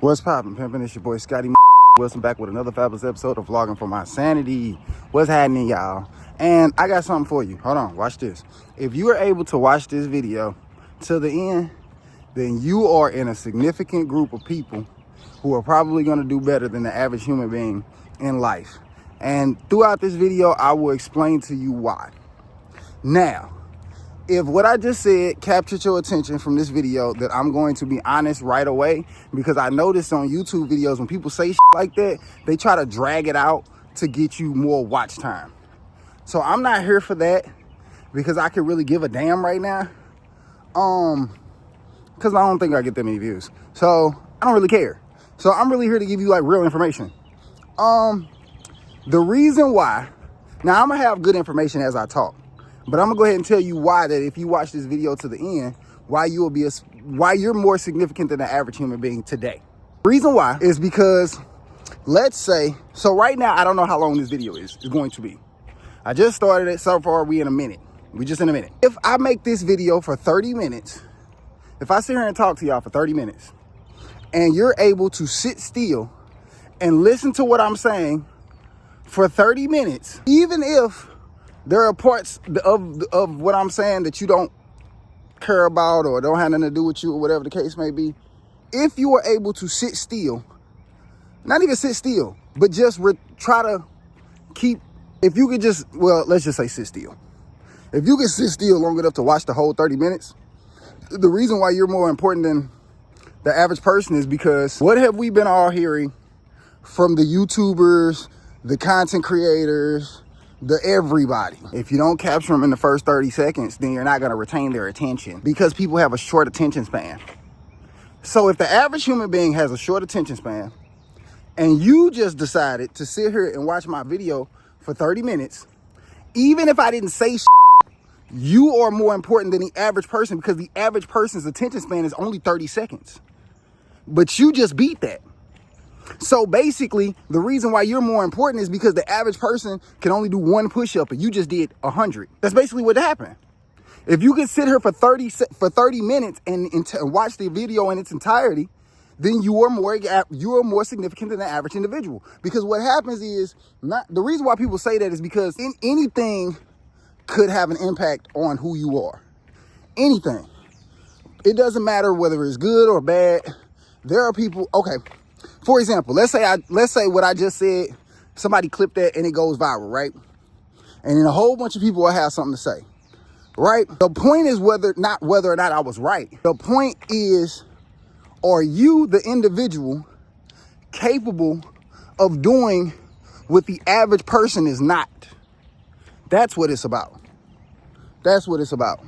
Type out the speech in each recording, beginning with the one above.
What's poppin', pimpin'? It's your boy Scotty Wilson back with another fabulous episode of Vlogging for My Sanity. What's happening, y'all? And I got something for you. Hold on, watch this. If you are able to watch this video to the end, then you are in a significant group of people who are probably going to do better than the average human being in life. And throughout this video, I will explain to you why. Now, if what I just said captured your attention from this video, that I'm going to be honest right away, because I noticed on YouTube videos when people say shit like that, they try to drag it out to get you more watch time. So I'm not here for that, because I could really give a damn right now. Because I don't think I get that many views. So I don't really care. So I'm really here to give you like real information. The reason why, now I'm gonna have good information as I talk, but I'm gonna go ahead and tell you why, that if you watch this video to the end, why you're more significant than the average human being today. The reason why is because, let's say, so right now, I don't know how long this video is going to be. I just started it, so far we in a minute. We just in a minute. If I make this video for 30 minutes, if I sit here and talk to y'all for 30 minutes, and you're able to sit still and listen to what I'm saying for 30 minutes, even if there are parts of what I'm saying that you don't care about or don't have nothing to do with you or whatever the case may be, if you are able to sit still, not even sit still, but just try to keep, if you could just, well, let's just say sit still. If you can sit still long enough to watch the whole 30 minutes, the reason why you're more important than the average person is because what have we been all hearing from the YouTubers, the content creators, the everybody? If you don't capture them in the first 30 seconds, then you're not going to retain their attention, because people have a short attention span. So if the average human being has a short attention span and you just decided to sit here and watch my video for 30 minutes, even if I didn't say shit, you are more important than the average person, because the average person's attention span is only 30 seconds. But you just beat that. So basically, the reason why you're more important is because the average person can only do one push-up and you just did 100. That's basically what happened. If you can sit here for 30 minutes and watch the video in its entirety, then you are more significant than the average individual. Because what happens is, the reason why people say that is because anything could have an impact on who you are. Anything. It doesn't matter whether it's good or bad. There are people, okay. For example, let's say what I just said, somebody clipped that and it goes viral, right? And then a whole bunch of people will have something to say, right? The point is whether or not I was right. The point is, are you, the individual, capable of doing what the average person is not? That's what it's about. That's what it's about.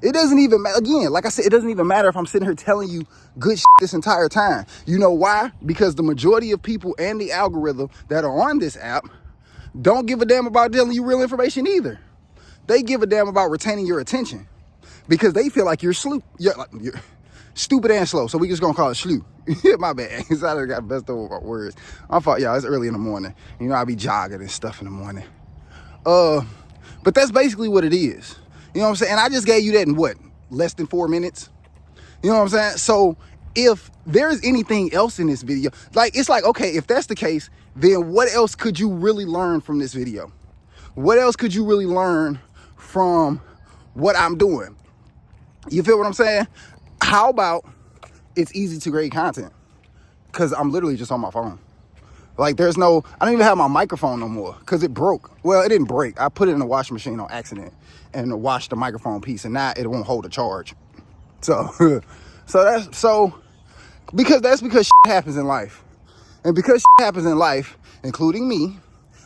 It doesn't even matter, again, like I said, it doesn't even matter if I'm sitting here telling you good shit this entire time. You know why? Because the majority of people and the algorithm that are on this app don't give a damn about telling you real information either. They give a damn about retaining your attention, because they feel like you're stupid and slow. So we just gonna call it slew. My bad. I done got best of words. My fault, y'all. It's early in the morning. You know, I be jogging and stuff in the morning. But that's basically what it is. You know what I'm saying? And I just gave you that in what? Less than 4 minutes? You know what I'm saying? So if there's anything else in this video, it's like, okay, if that's the case, then what else could you really learn from this video? What else could you really learn from what I'm doing? You feel what I'm saying? How about it's easy to grade content? Because I'm literally just on my phone. Like, I don't even have my microphone no more because it broke. Well, it didn't break. I put it in the washing machine on accident and washed the microphone piece, and now it won't hold a charge. So because shit happens in life. And because shit happens in life, including me,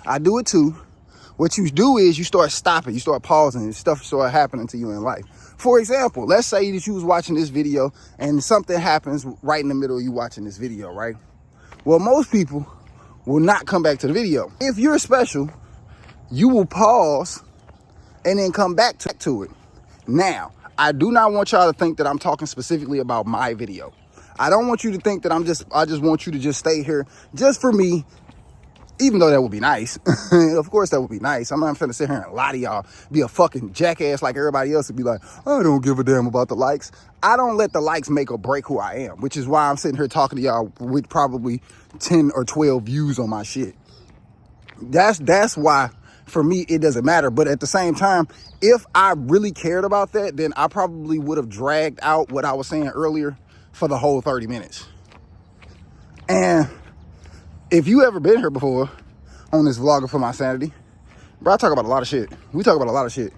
I do it too. What you do is you start stopping, you start pausing, and stuff start happening to you in life. For example, let's say that you was watching this video and something happens right in the middle of you watching this video, right? Well, most people will not come back to the video. If you're special, you will pause and then come back to it. Now, I do not want y'all to think that I'm talking specifically about my video. I don't want you to think that I just want you to just stay here just for me Even though that would be nice. Of course that would be nice. I'm not finna sit here and lie to y'all, be a fucking jackass like everybody else and be like, I don't give a damn about the likes. I don't let the likes make or break who I am, which is why I'm sitting here talking to y'all with probably 10 or 12 views on my shit. That's why for me it doesn't matter. But at the same time, if I really cared about that, then I probably would have dragged out what I was saying earlier for the whole 30 minutes. And if you ever been here before on this vlogger for my sanity, bro, I talk about a lot of shit. We talk about a lot of shit.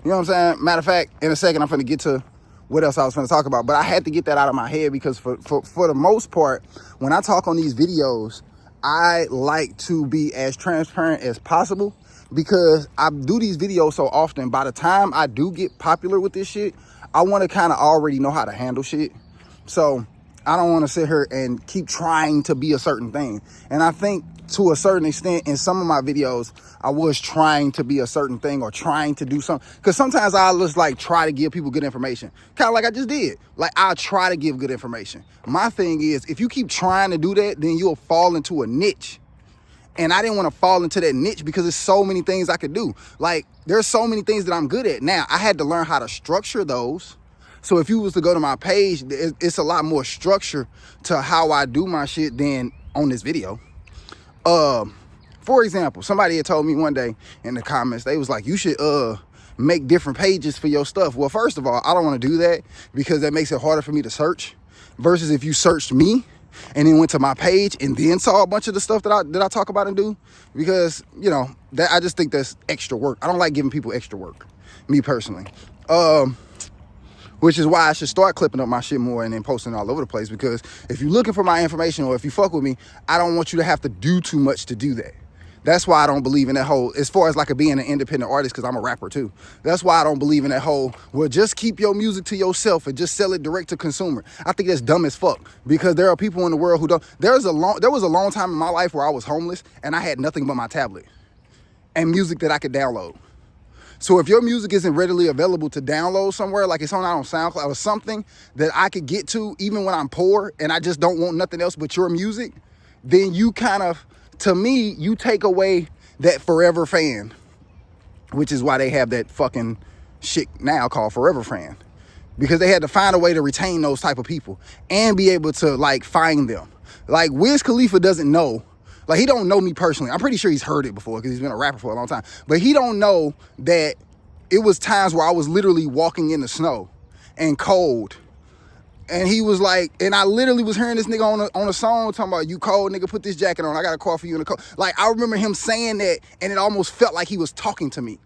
You know what I'm saying? Matter of fact, in a second, I'm finna get to what else I was finna talk about. But I had to get that out of my head because for the most part, when I talk on these videos, I like to be as transparent as possible because I do these videos so often. By the time I do get popular with this shit, I want to kind of already know how to handle shit. So I don't want to sit here and keep trying to be a certain thing. And I think to a certain extent in some of my videos, I was trying to be a certain thing or trying to do something. Because sometimes I just like try to give people good information. Kind of like I just did. Like I'll try to give good information. My thing is, if you keep trying to do that, then you'll fall into a niche. And I didn't want to fall into that niche because there's so many things I could do. Like there's so many things that I'm good at. Now I had to learn how to structure those. So if you was to go to my page, it's a lot more structure to how I do my shit than on this video. For example, somebody had told me one day in the comments, they was like, you should make different pages for your stuff. Well, first of all, I don't want to do that because that makes it harder for me to search versus if you searched me and then went to my page and then saw a bunch of the stuff that I talk about and do, because, you know, that I just think that's extra work. I don't like giving people extra work, me personally. Which is why I should start clipping up my shit more and then posting all over the place, because if you're looking for my information or if you fuck with me, I don't want you to have to do too much to do that. That's why I don't believe in that whole, as far as like being an independent artist, because I'm a rapper too. That's why I don't believe in that whole, well, just keep your music to yourself and just sell it direct to consumer. I think that's dumb as fuck, because there are people in the world who don't. There was a long time in my life where I was homeless and I had nothing but my tablet and music that I could download. So if your music isn't readily available to download somewhere, like it's on SoundCloud or something that I could get to even when I'm poor and I just don't want nothing else but your music, then you kind of, to me, you take away that forever fan, which is why they have that fucking shit now called Forever Fan, because they had to find a way to retain those type of people and be able to like find them. Like Wiz Khalifa doesn't know. Like, he don't know me personally. I'm pretty sure he's heard it before because he's been a rapper for a long time. But he don't know that it was times where I was literally walking in the snow and cold. And he was like, and I literally was hearing this nigga on a song talking about, you cold, nigga, put this jacket on. I got a call for you in the cold. Like, I remember him saying that, and it almost felt like he was talking to me.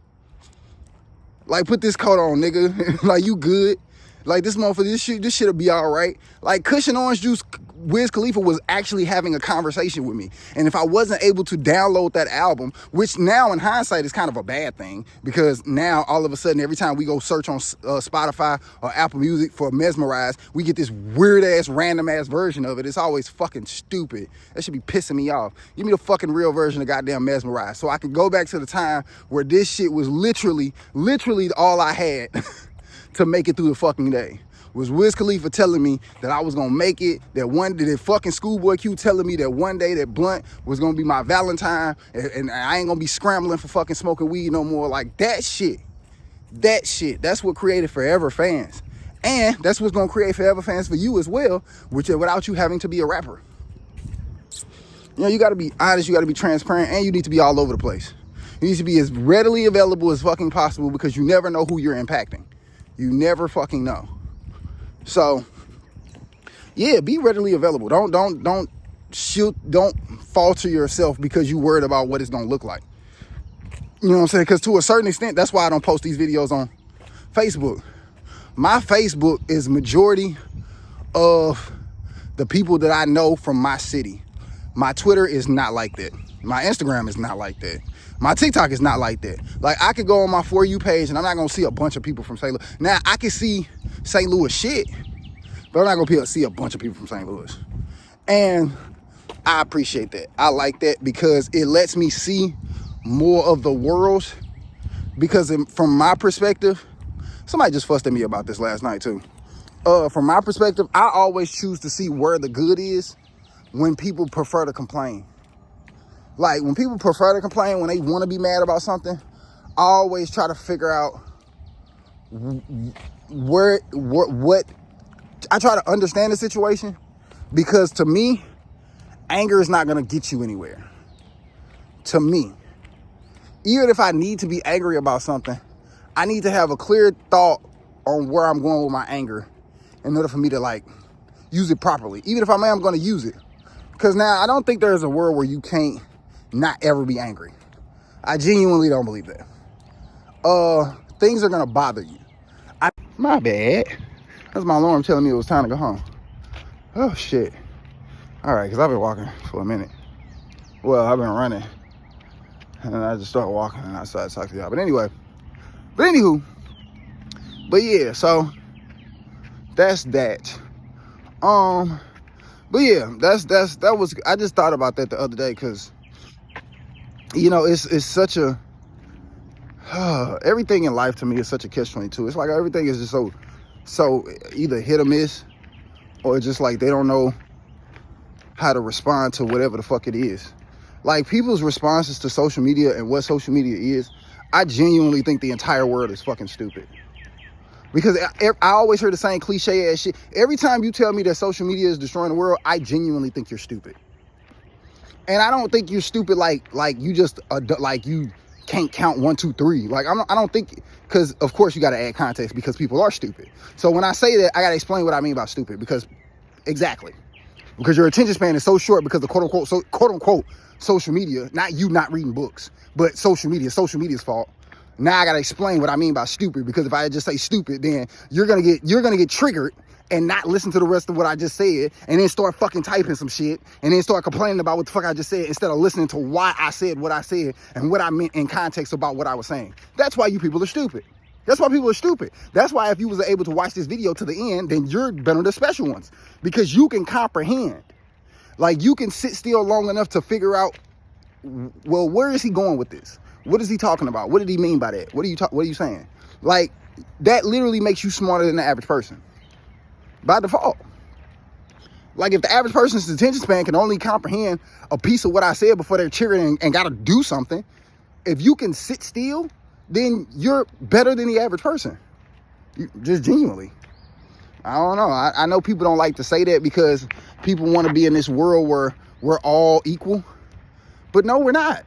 Like, put this coat on, nigga. Like, you good? Like, this motherfucker, this shit'll be all right. Like, Cushion Orange Juice, Wiz Khalifa was actually having a conversation with me. And if I wasn't able to download that album, which now in hindsight is kind of a bad thing, because now all of a sudden, every time we go search on Spotify or Apple Music for Mesmerize, we get this weird ass, random ass version of it. It's always fucking stupid. That should be pissing me off. Give me the fucking real version of goddamn Mesmerize so I can go back to the time where this shit was literally all I had to make it through the fucking day. Was Wiz Khalifa telling me that I was gonna make it, that one day, that fucking ScHoolboy Q telling me that one day that blunt was gonna be my Valentine and I ain't gonna be scrambling for fucking smoking weed no more. Like that shit, that's what created Forever Fans. And that's what's gonna create Forever Fans for you as well, which without you having to be a rapper. You know, you gotta be honest, you gotta be transparent, and you need to be all over the place. You need to be as readily available as fucking possible, because you never know who you're impacting. You never fucking know. So, yeah, be readily available. Don't falter yourself because you worried about what it's gonna look like. You know what I'm saying? Because to a certain extent, that's why I don't post these videos on Facebook. My Facebook is majority of the people that I know from my city. My Twitter is not like that. My Instagram is not like that. My TikTok is not like that. Like, I could go on my For You page and I'm not gonna see a bunch of people from St. Louis. Now, I can see St. Louis shit, but I'm not gonna be able to see a bunch of people from St. Louis. And I appreciate that. I like that because it lets me see more of the world. Because from my perspective, somebody just fussed at me about this last night too. From my perspective, I always choose to see where the good is when people prefer to complain. Like, when people prefer to complain, when they want to be mad about something, I always try to figure out what I try to understand the situation, because to me, anger is not going to get you anywhere. To me, even if I need to be angry about something, I need to have a clear thought on where I'm going with my anger in order for me to like use it properly, even if I am going to use it. Because now I don't think there's a world where you can't not ever be angry. I genuinely don't believe that. Things are going to bother you. My bad. That's my alarm telling me it was time to go home. Oh, shit. All right, because I've been walking for a minute. Well, I've been running. And I just started walking and I started talking to y'all. But anyway. But anywho. But yeah, so that's that. But yeah, that was, I just thought about that the other day because, you know, it's such a, everything in life to me is such a catch-22. It's like everything is just so either hit or miss, or just like they don't know how to respond to whatever the fuck it is. Like, people's responses to social media and what social media is, I genuinely think the entire world is fucking stupid. Because I always hear the same cliche ass shit. Every time you tell me that social media is destroying the world, I genuinely think you're stupid. And I don't think you're stupid like you just like you can't count 1, 2, 3. Like, I don't think, because of course you got to add context because people are stupid. So when I say that, I got to explain what I mean by stupid, because exactly, because your attention span is so short because of quote unquote social media, not you not reading books, but social media's fault. Now I gotta explain what I mean by stupid, because if I just say stupid, then you're gonna get triggered and not listen to the rest of what I just said, and then start fucking typing some shit, and then start complaining about what the fuck I just said, instead of listening to why I said what I said and what I meant in context about what I was saying. That's why you people are stupid. That's why people are stupid. That's why if you was able to watch this video to the end, then you're better than the special ones, because you can comprehend. Like, you can sit still long enough to figure out, well, where is he going with this? What is he talking about? What did he mean by that? What are you saying? Like, that literally makes you smarter than the average person by default. Like, if the average person's attention span can only comprehend a piece of what I said before they're triggering and got to do something, if you can sit still, then you're better than the average person. Just genuinely. I don't know. I know people don't like to say that because people want to be in this world where we're all equal. But no, we're not.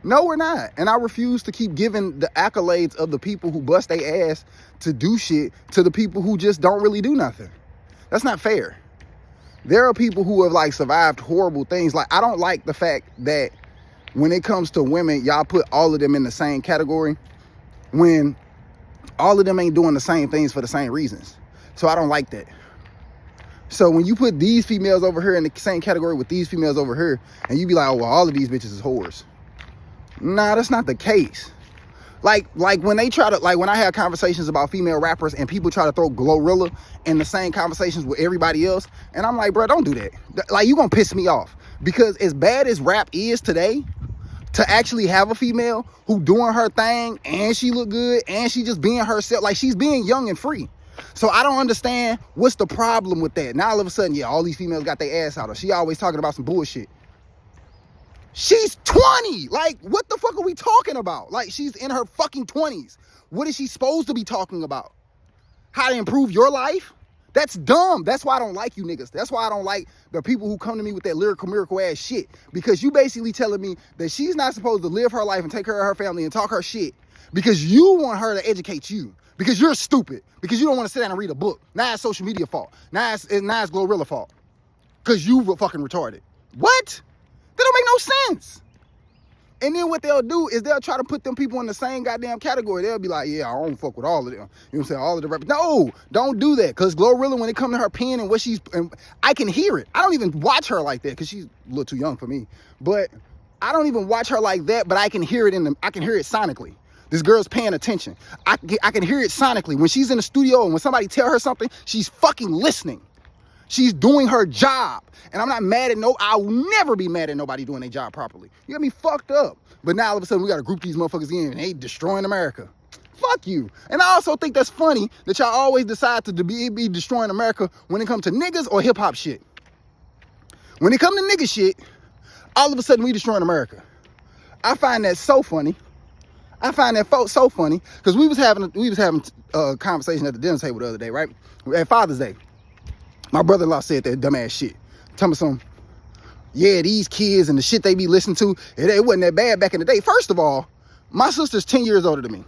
No, we're not. And I refuse to keep giving the accolades of the people who bust their ass to do shit to the people who just don't really do nothing. That's not fair. There are people who have like survived horrible things. Like, I don't like the fact that when it comes to women, y'all put all of them in the same category when all of them ain't doing the same things for the same reasons. So I don't like that. So when you put these females over here in the same category with these females over here, and you be like, oh, well, all of these bitches is whores. Nah, that's not the case. Like when they try to, like when I have conversations about female rappers and people try to throw Glorilla in the same conversations with everybody else, and I'm like, bro, don't do that. Like, you gonna piss me off. Because as bad as rap is today, to actually have a female who doing her thing and she look good and she just being herself, like she's being young and free. So I don't understand what's the problem with that. Now all of a sudden, yeah, all these females got their ass out of her. She always talking about some bullshit. She's 20. Like, what the fuck are we talking about? Like, she's in her fucking 20s. What is she supposed to be talking about? How to improve your life? That's dumb. That's why I don't like you niggas. That's why I don't like the people who come to me with that lyrical miracle ass shit. Because you basically telling me that she's not supposed to live her life and take care of her family and talk her shit because you want her to educate you. Because you're stupid. Because you don't want to sit down and read a book. Now it's social media fault. Now it's Glorilla fault. Because you were fucking retarded. What? That don't make no sense. And then what they'll do is they'll try to put them people in the same goddamn category. They'll be like, yeah, I don't fuck with all of them. You know what I'm saying? All of the rappers. No, don't do that. Because Glorilla, when it comes to her pen and what she's, and I can hear it. I don't even watch her like that because she's a little too young for me. But I don't even watch her like that, but I can hear it I can hear it sonically. This girl's paying attention. I can hear it sonically. When she's in the studio and when somebody tell her something, she's fucking listening. She's doing her job. And I'm not mad at I'll never be mad at nobody doing their job properly. You got me fucked up. But now all of a sudden we got to group these motherfuckers in and they destroying America. Fuck you. And I also think that's funny that y'all always decide to be destroying America when it comes to niggas or hip hop shit. When it comes to nigga shit, All of a sudden, we destroying America. I find that so funny. I find that so funny because we was having a conversation at the dinner table the other day, right? At Father's Day. My brother-in-law said that dumbass shit. Tell me some, yeah, these kids and the shit they be listening to, it wasn't that bad back in the day. First of all, my sister's 10 years older than me.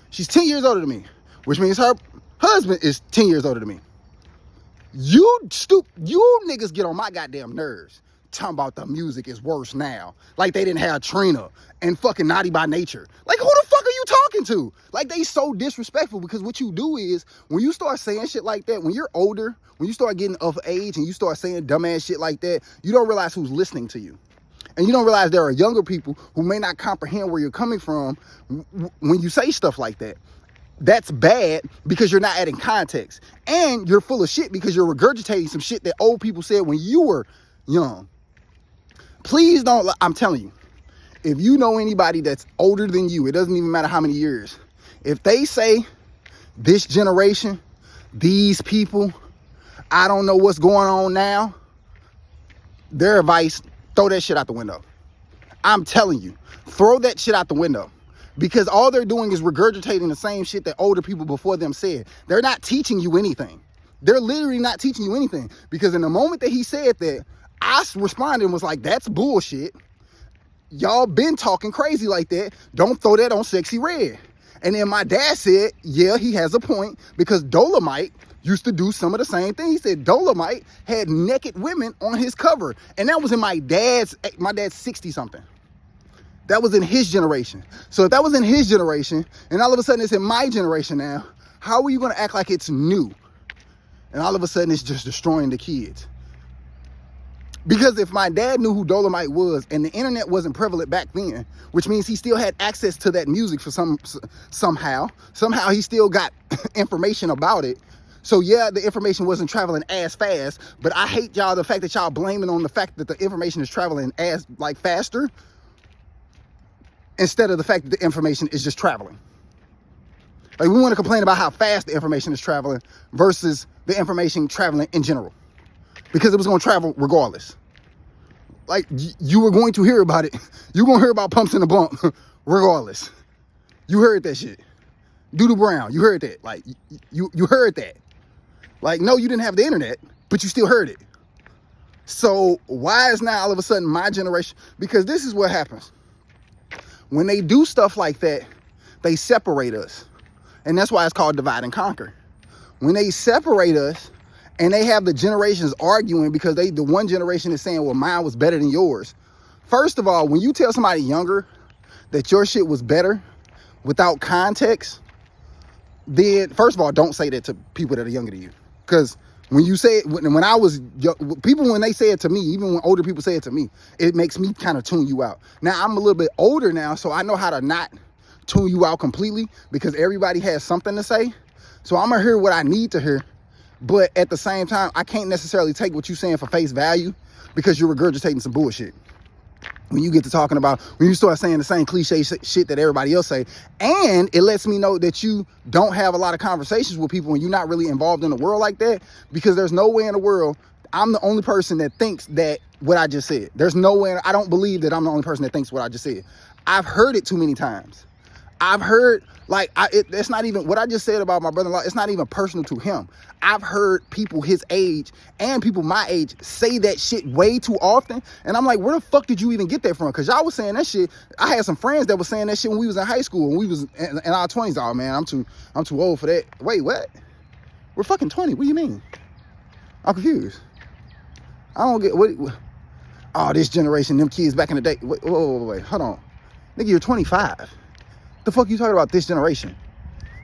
She's 10 years older than me, which means her husband is 10 years older than me. You niggas get on my goddamn nerves. Talking about the music is worse now. Like they didn't have Trina and fucking Naughty by Nature. Like who the fuck are you talking to? Like they so disrespectful because what you do is when you start saying shit like that, when you're older, when you start getting of age and you start saying dumbass shit like that, you don't realize who's listening to you. And you don't realize there are younger people who may not comprehend where you're coming from when you say stuff like that. That's bad because you're not adding context. And you're full of shit because you're regurgitating some shit that old people said when you were young. Please don't, I'm telling you, if you know anybody that's older than you, it doesn't even matter how many years, if they say this generation, these people, I don't know what's going on now, their advice, throw that shit out the window. I'm telling you, throw that shit out the window. Because all they're doing is regurgitating the same shit that older people before them said. They're not teaching you anything. They're literally not teaching you anything. Because in the moment that he said that, I responded and was like, that's bullshit. Y'all been talking crazy like that. Don't throw that on Sexy Red. And then my dad said, yeah, he has a point because Dolomite used to do some of the same thing. He said Dolomite had naked women on his cover. And that was in my dad's 60 something. That was in his generation. So if that was in his generation and all of a sudden it's in my generation now, how are you going to act like it's new? And all of a sudden it's just destroying the kids. Because if my dad knew who Dolomite was and the internet wasn't prevalent back then, which means he still had access to that music for somehow he still got information about it. So yeah, the information wasn't traveling as fast, but I hate y'all, the fact that y'all blaming on the fact that the information is traveling as like faster instead of the fact that the information is just traveling. Like we want to complain about how fast the information is traveling versus the information traveling in general. Because it was going to travel regardless. Like, you were going to hear about it. You were going to hear about pumps in the bump regardless. You heard that shit. Doodle Brown, you heard that. Like, you heard that. Like, no, you didn't have the internet, but you still heard it. So, why is now all of a sudden my generation? Because this is what happens. When they do stuff like that, they separate us. And that's why it's called divide and conquer. When they separate us, and they have the generations arguing because the one generation is saying, well, mine was better than yours. First of all, when you tell somebody younger that your shit was better without context, then first of all, don't say that to people that are younger than you. Because when you say it, when I was young, people, when they say it to me, even when older people say it to me, it makes me kind of tune you out. Now, I'm a little bit older now, so I know how to not tune you out completely because everybody has something to say. So I'm going to hear what I need to hear. But at the same time, I can't necessarily take what you're saying for face value because you're regurgitating some bullshit. When you get to talking about, when you start saying the same cliche shit that everybody else say, and it lets me know that you don't have a lot of conversations with people and you're not really involved in the world like that, because there's no way in the world I'm the only person that thinks that what I just said. There's no way, I don't believe that I'm the only person that thinks what I just said. I've heard it too many times. I've heard, like, it's not even, what I just said about my brother-in-law, it's not even personal to him. I've heard people his age and people my age say that shit way too often. And I'm like, where the fuck did you even get that from? Because y'all was saying that shit. I had some friends that were saying that shit when we was in high school, when we was in our 20s. Oh, man, I'm too old for that. Wait, what? We're fucking 20. What do you mean? I'm confused. I don't get, what? Oh, this generation, them kids back in the day. Wait, hold on. Nigga, you're 25. The fuck you talking about this generation?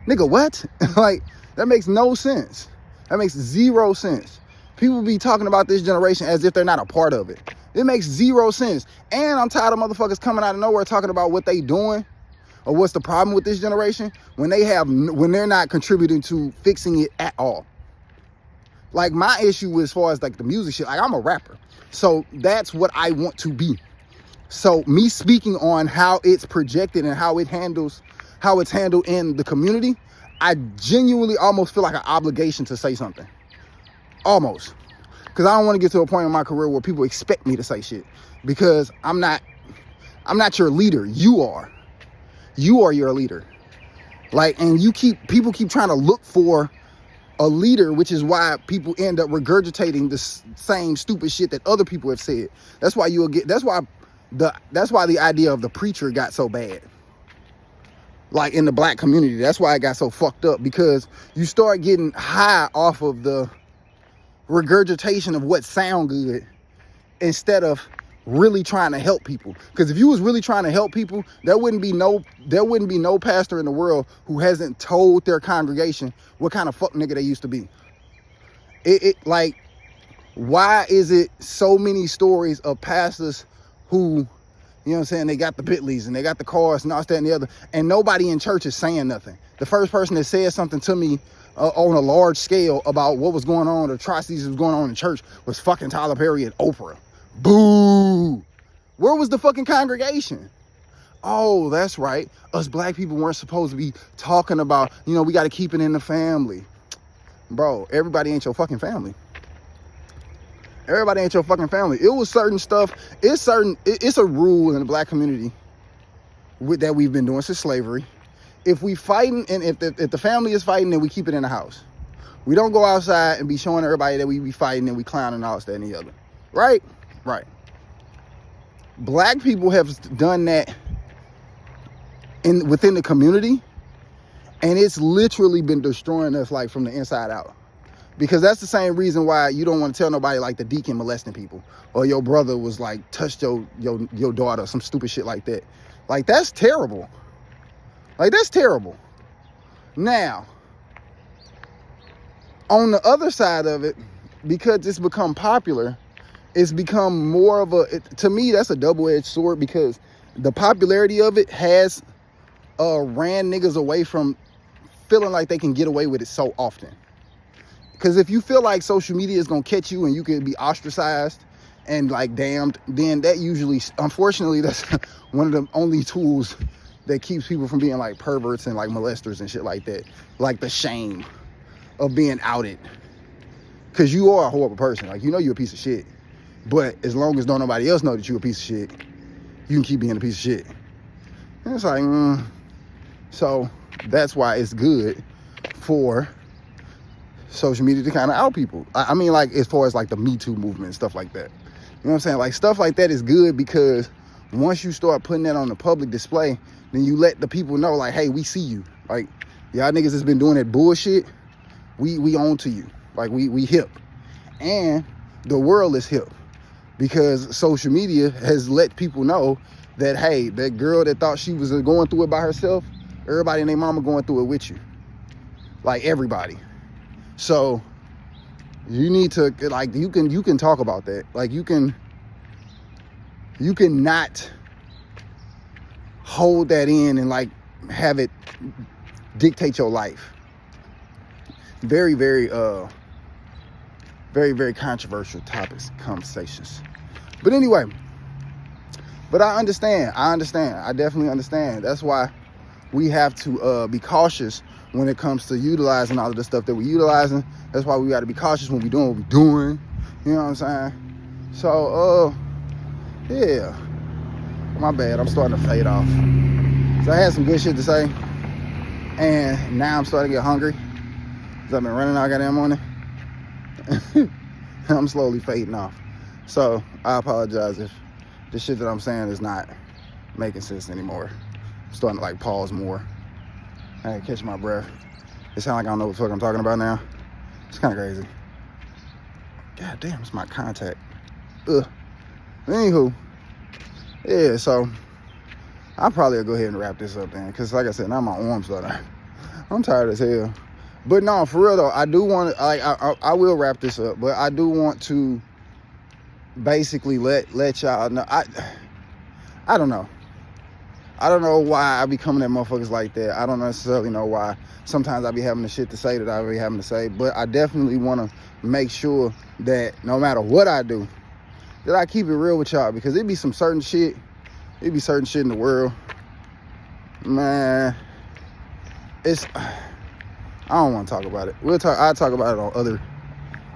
Nigga, what? Like, that makes no sense. That makes zero sense. People be talking about this generation as if they're not a part of it. It makes zero sense. And I'm tired of motherfuckers coming out of nowhere talking about what they doing or what's the problem with this generation when they're not contributing to fixing it at all. Like, my issue as far as like the music shit, like, I'm a rapper. So that's what I want to be. So me speaking on how it's projected and how it's handled in the community, I genuinely almost feel like an obligation to say something. Almost. Because I don't want to get to a point in my career where people expect me to say shit. Because I'm not your leader. You are. You are your leader. Like, and people keep trying to look for a leader, which is why people end up regurgitating the same stupid shit that other people have said. That's why that's why the idea of the preacher got so bad. Like in the black community, that's why it got so fucked up, because you start getting high off of the regurgitation of what sound good instead of really trying to help people. Because if you was really trying to help people, there wouldn't be no pastor in the world who hasn't told their congregation what kind of fuck nigga they used to be. Like, why is it so many stories of pastors who, you know what I'm saying, they got the Bentleys and they got the cars and all that and the other, and nobody in church is saying nothing? The first person that said something to me on a large scale about what was going on, the atrocities that was going on in church, was fucking Tyler Perry and Oprah. Boo! Where was the fucking congregation? Oh, that's right. Us black people weren't supposed to be talking about, you know, we got to keep it in the family. Bro, everybody ain't your fucking family. Everybody ain't your fucking family. It was certain stuff. It's a rule in the black community that we've been doing since slavery. If we fighting, and if the family is fighting, then we keep it in the house. We don't go outside and be showing everybody that we be fighting and we clowning and all that and the other. Right? Right. Black people have done that within the community, and it's literally been destroying us, like, from the inside out. Because that's the same reason why you don't want to tell nobody, like, the deacon molesting people, or your brother was like touched your daughter, some stupid shit like that. Like, that's terrible. Like, that's terrible. Now, on the other side of it, because it's become popular, it's become more of to me, that's a double-edged sword, because the popularity of it has ran niggas away from feeling like they can get away with it so often. Because if you feel like social media is going to catch you and you can be ostracized and, like, damned, then that usually, unfortunately, that's one of the only tools that keeps people from being, like, perverts and, like, molesters and shit like that. Like, the shame of being outed. Because you are a horrible person. Like, you know you're a piece of shit. But as long as don't nobody else know that you're a piece of shit, you can keep being a piece of shit. And it's like, So that's why it's good for social media to kind of out people. I mean, like, as far as, like, the Me Too movement and stuff like that. You know what I'm saying? Like, stuff like that is good, because once you start putting that on the public display, then you let the people know, like, hey, we see you. Like, y'all niggas has been doing that bullshit. We on to you. Like, we hip. And the world is hip, because social media has let people know that, hey, that girl that thought she was going through it by herself, everybody and their mama going through it with you. Like, everybody. So you need to, like, you can talk about that. Like, you can not hold that in and, like, have it dictate your life. Very, very, very, very controversial topics, conversations. But anyway, I understand. I definitely understand. That's why we have to be cautious when it comes to utilizing all of the stuff that we're utilizing. That's why we got to be cautious when we're doing what we're doing. You know what I'm saying? So, yeah. My bad. I'm starting to fade off. So I had some good shit to say, and now I'm starting to get hungry, because I've been running all goddamn morning. I'm slowly fading off. So I apologize if the shit that I'm saying is not making sense anymore. I'm starting to, like, pause more. I had to catch my breath. It sounds like I don't know what the fuck I'm talking about now. It's kind of crazy. God damn, it's my contact. Ugh. Anywho, yeah, so I'll probably go ahead and wrap this up then, because, like I said, now my arms are, I'm tired as hell. But no, for real though, I do want to, like, I will wrap this up, but I do want to basically let y'all know. I don't know. I don't know why I be coming at motherfuckers like that. I don't necessarily know why. Sometimes I be having the shit to say that I be having to say, but I definitely want to make sure that no matter what I do, that I keep it real with y'all, because it be some certain shit. It be certain shit in the world, man. I don't want to talk about it. I'll talk about it on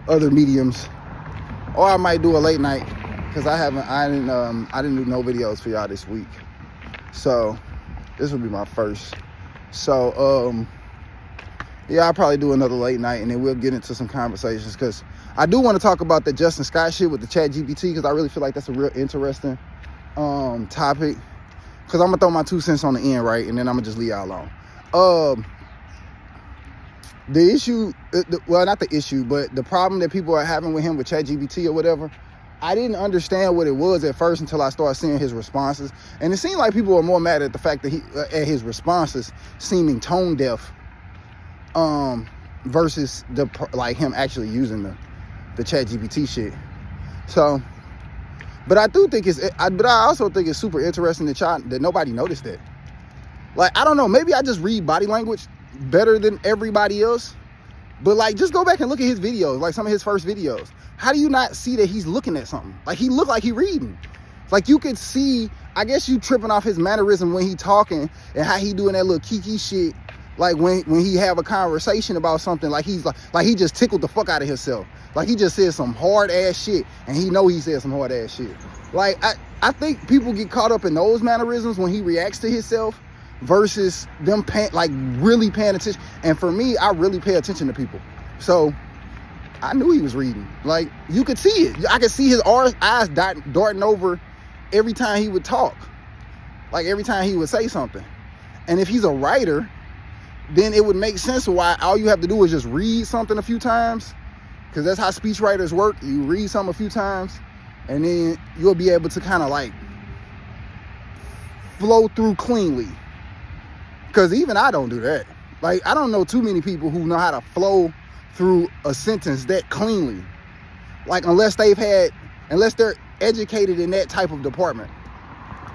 other mediums. Or I might do a late night, because I didn't do no videos for y'all this week. So this will be my first. So yeah, I'll probably do another late night, and then we'll get into some conversations, because I do want to talk about the Justin Scott shit with the ChatGPT, because I really feel like that's a real interesting topic. Because I'm gonna throw my 2 cents on the end, right, and then I'm gonna just leave y'all alone. The issue, well, not the issue, but the problem that people are having with him with ChatGPT or whatever, I didn't understand what it was at first until I started seeing his responses. And it seemed like people were more mad at the fact that at his responses seeming tone deaf, versus like him actually using the ChatGPT shit. So, but I do think but I also think it's super interesting that nobody noticed that. Like, I don't know, maybe I just read body language better than everybody else, but like, just go back and look at his videos, like some of his first videos. How do you not see that he's looking at something? Like, he looked like he reading. Like, you could see, I guess you tripping off his mannerism when he talking, and how he doing that little kiki shit, like when he have a conversation about something, like he's like he just tickled the fuck out of himself, like he just said some hard ass shit, and he know he said some hard ass shit. Like, I think people get caught up in those mannerisms when he reacts to himself, versus them really paying attention. And for me, I really pay attention to people, so I knew he was reading. Like, you could see it. I could see his eyes darting over every time he would talk, like every time he would say something. And if he's a writer, then it would make sense why all you have to do is just read something a few times, because that's how speech writers work. You read something a few times, and then you'll be able to kind of like flow through cleanly. Because even I don't do that. Like, I don't know too many people who know how to flow through a sentence that cleanly. Like, unless they're educated in that type of department.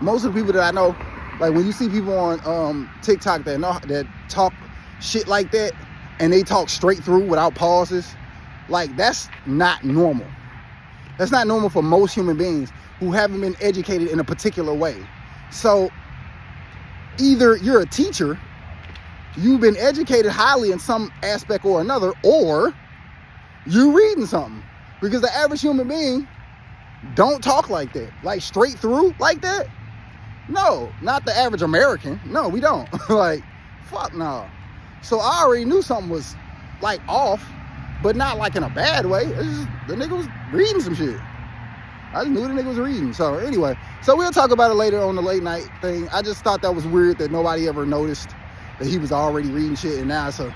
Most of the people that I know, like when you see people on TikTok that talk shit like that, and they talk straight through without pauses, like, that's not normal. That's not normal for most human beings who haven't been educated in a particular way. So either you're a teacher, you've been educated highly in some aspect or another, or you're reading something. Because the average human being don't talk like that, like straight through like that. No, not the average American. No, we don't. Like, fuck no. So I already knew something was like off, but not like in a bad way. It's just, the nigga was reading some shit. I just knew the nigga was reading. So anyway, so we'll talk about it later on the late night thing. I just thought that was weird that nobody ever noticed that he was already reading shit, and now it's a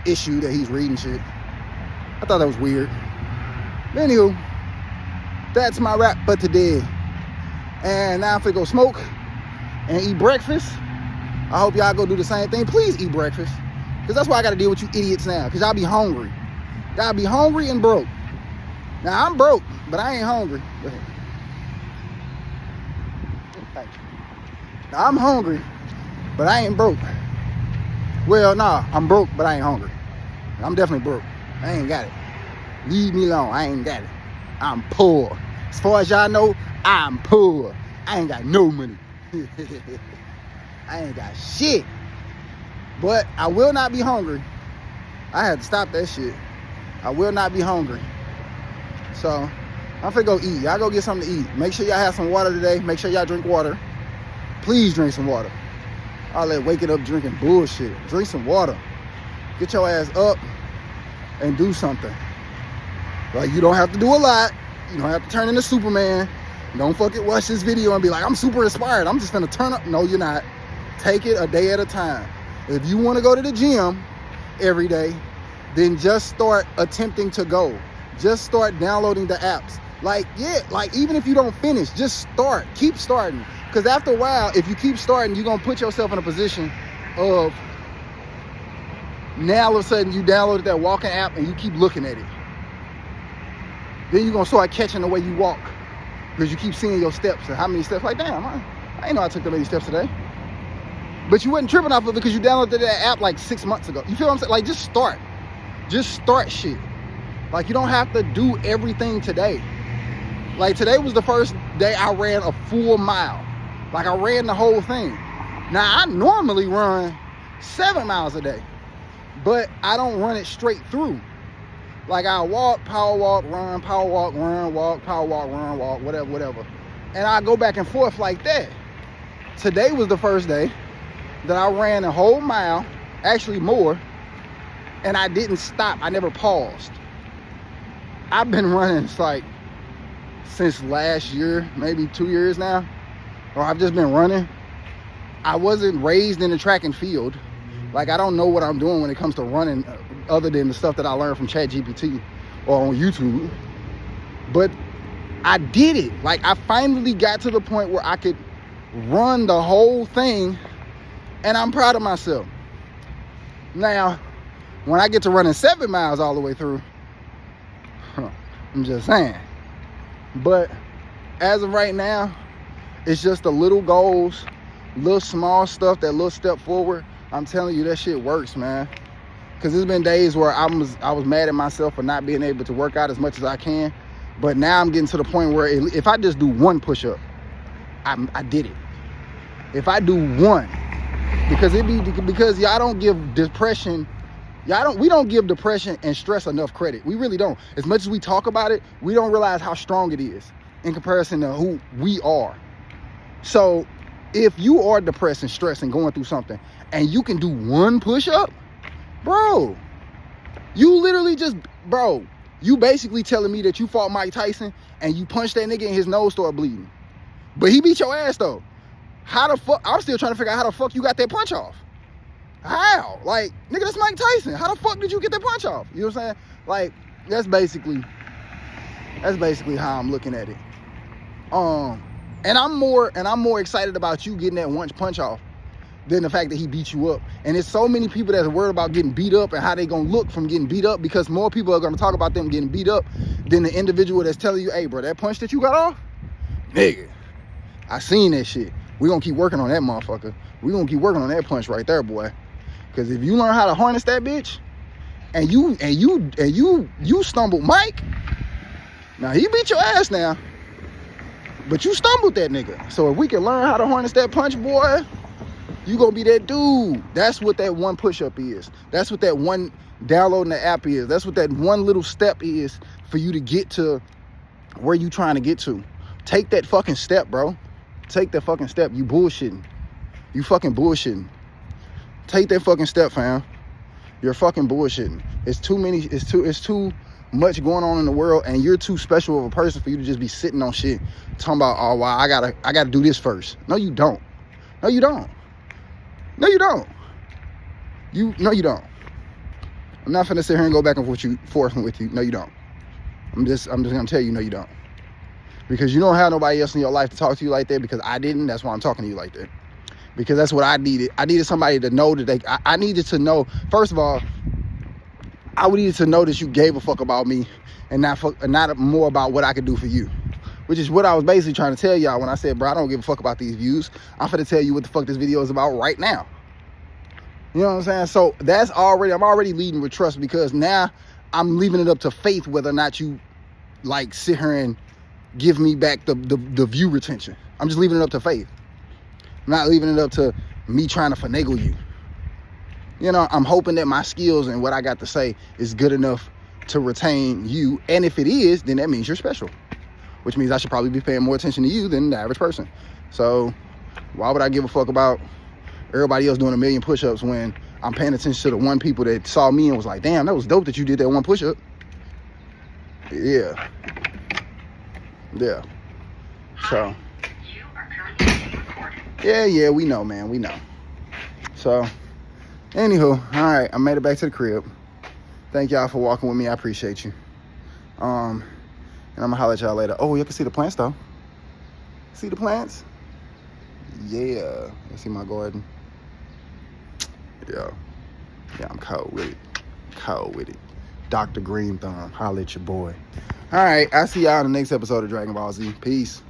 issue that he's reading shit. I thought that was weird. But anywho, that's my rap for today. And now I'm finna go smoke and eat breakfast. I hope y'all go do the same thing. Please eat breakfast, because that's why I gotta deal with you idiots now, because y'all be hungry. Y'all be hungry and broke. Now, I'm broke, but I ain't hungry. Go ahead. Thank you. Now, I'm hungry, but I ain't broke. Well, nah, I'm broke, but I ain't hungry. I'm definitely broke. I ain't got it. Leave me alone. I ain't got it. I'm poor. As far as y'all know, I'm poor. I ain't got no money. I ain't got shit. But I will not be hungry. I had to stop that shit. I will not be hungry. So, I'm finna go eat. Y'all go get something to eat. Make sure y'all have some water today. Make sure y'all drink water. Please drink some water. All that waking up drinking bullshit. Drink some water. Get your ass up and do something. Like, you don't have to do a lot. You don't have to turn into Superman. Don't fucking watch this video and be like, I'm super inspired. I'm just finna turn up. No, you're not. Take it a day at a time. If you want to go to the gym every day, then just start attempting to go. Just start downloading the apps. Like, yeah, like even if you don't finish, just start. Keep starting. Because after a while, if you keep starting, you're going to put yourself in a position of, now all of a sudden you downloaded that walking app and you keep looking at it. Then you're going to start catching the way you walk, because you keep seeing your steps and how many steps. Like, damn, I ain't know I took that many steps today. But you wasn't tripping off of it because you downloaded that app like 6 months ago. You feel what I'm saying? Like, just start. Just start shit. Like, you don't have to do everything today. Like, today was the first day I ran a full mile. Like, I ran the whole thing. Now, I normally run 7 miles a day, but I don't run it straight through. Like I walk, power walk, run, power walk, run, walk, power walk, run, walk, whatever. And I go back and forth like that. Today was the first day that I ran a whole mile, actually more, and I didn't stop. I never paused. I've been running since last year, maybe 2 years now, or I've just been running. I wasn't raised in the track and field. Like, I don't know what I'm doing when it comes to running, other than the stuff that I learned from ChatGPT or on YouTube. But I did it. Like, I finally got to the point where I could run the whole thing, and I'm proud of myself. Now, when I get to running 7 miles all the way through, I'm just saying. But as of right now, it's just the little goals, little small stuff, that little step forward. I'm telling you, that shit works, man. Because there's been days where I was mad at myself for not being able to work out as much as I can. But now I'm getting to the point where if I just do one push-up, I did it. If I do one, because y'all don't give depression, we don't give depression and stress enough credit. We really don't. As much as we talk about it, we don't realize how strong it is in comparison to who we are. So if you are depressed and stressed and going through something, and you can do one push-up, bro, you literally you basically telling me that you fought Mike Tyson and you punched that nigga and his nose started bleeding. But he beat your ass though. How the fuck? I'm still trying to figure out how the fuck you got that punch off. How? Like, nigga, that's Mike Tyson. How the fuck did you get that punch off? You know what I'm saying? Like, that's basically how I'm looking at it. And I'm more excited about you getting that one punch off than the fact that he beat you up. And there's so many people that's worried about getting beat up and how they gonna look from getting beat up, because more people are gonna talk about them getting beat up than the individual that's telling you, hey, bro, that punch that you got off, nigga, I seen that shit. We gonna keep working on that motherfucker. We gonna keep working on that punch right there, boy. Because if you learn how to harness that bitch, and you stumbled Mike, now he beat your ass now, but you stumbled that nigga. So if we can learn how to harness that punch, boy, you gonna be that dude. That's what that one push-up is. That's what that one downloading the app is. That's what that one little step is for you to get to where you trying to get to. Take that fucking step, bro. Take that fucking step. You bullshitting. You fucking bullshitting. Take that fucking step, fam. You're fucking bullshitting. It's too much going on in the world, and you're too special of a person for you to just be sitting on shit talking about, oh, wow, I gotta do this first. No, you don't. No, you don't. No, you don't. No, you don't. I'm not finna sit here and go back and forth with you. No, you don't. I'm just gonna tell you, no, you don't. Because you don't have nobody else in your life to talk to you like that, because I didn't. That's why I'm talking to you like that. Because that's what I needed. I needed somebody to know that I needed to know, first of all, I needed to know that you gave a fuck about me and not more about what I could do for you. Which is what I was basically trying to tell y'all when I said, bro, I don't give a fuck about these views. I'm finna tell you what the fuck this video is about right now. You know what I'm saying? So I'm already leading with trust, because now I'm leaving it up to faith whether or not you like sit here and give me back the view retention. I'm just leaving it up to faith. I'm not leaving it up to me trying to finagle you. You know, I'm hoping that my skills and what I got to say is good enough to retain you. And if it is, then that means you're special, which means I should probably be paying more attention to you than the average person. So why would I give a fuck about everybody else doing 1 million push-ups when I'm paying attention to the one people that saw me and was like, damn, that was dope that you did that one push-up. Yeah. So yeah, we know, man, we know. So anywho, all right, I made it back to the crib. Thank y'all for walking with me. I appreciate you. And I'm gonna holler at y'all later. Oh, you can see the plants though. See the plants? Yeah. You see my garden? Yeah, I'm cold with it. Dr. Green Thumb, holla at your boy. All right, I'll see y'all in the next episode of Dragon Ball Z. Peace.